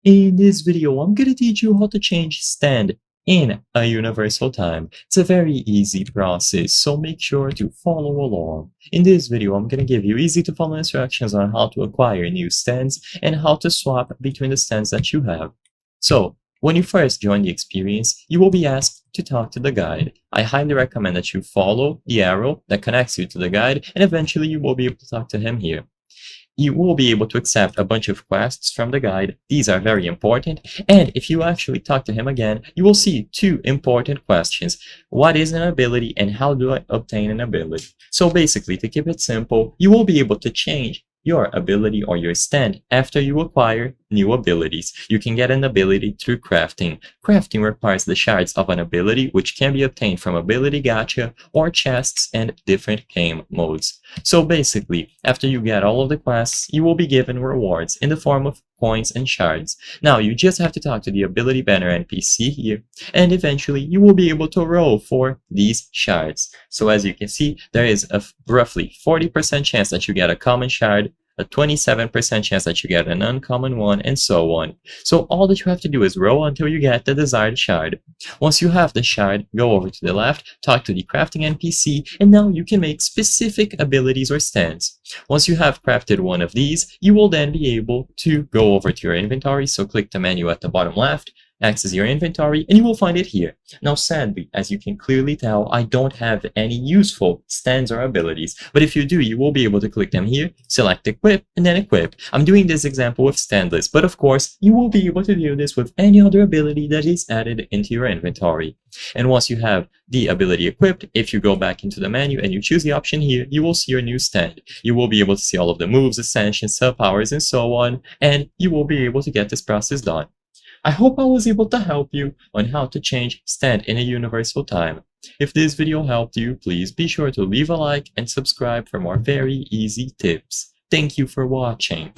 In this video, I'm gonna teach you how to change stand in a universal time. It's a very easy process, so make sure to follow along. In this video, I'm gonna give you easy to follow instructions on how to acquire new stands and how to swap between the stands that you have. So, when you first join the experience, you will be asked to talk to the guide. I highly recommend that you follow the arrow that connects you to the guide, and eventually you will be able to talk to him here. You will be able to accept a bunch of quests from the guide. These are very important. And if you actually talk to him again, you will see two important questions. What is an ability and how do I obtain an ability? So basically, to keep it simple, you will be able to change your ability or your stand after you acquire new abilities. You can get an ability through crafting. Crafting requires the shards of an ability, which can be obtained from ability gacha or chests and different game modes. So basically, after you get all of the quests, you will be given rewards in the form of coins and shards. Now, you just have to talk to the ability banner NPC here, and eventually you will be able to roll for these shards. So as you can see, there is a roughly 40% chance that you get a common shard, a 27% chance that you get an uncommon one, and so on. So all that you have to do is roll until you get the desired shard. Once you have the shard, go over to the left, talk to the crafting NPC, and now you can make specific abilities or stands. Once you have crafted one of these, you will then be able to go over to your inventory, so click the menu at the bottom left, access your inventory, and you will find it here. Now sadly, as you can clearly tell, I don't have any useful stands or abilities, but if you do, you will be able to click them here, select equip, and then equip. I'm doing this example with standless, but of course, you will be able to do this with any other ability that is added into your inventory. And once you have the ability equipped, if you go back into the menu and you choose the option here, you will see your new stand. You will be able to see all of the moves, ascensions, sub-powers, and so on, and you will be able to get this process done. I hope I was able to help you on how to change stand in a universal time. If this video helped you, please be sure to leave a like and subscribe for more very easy tips. Thank you for watching.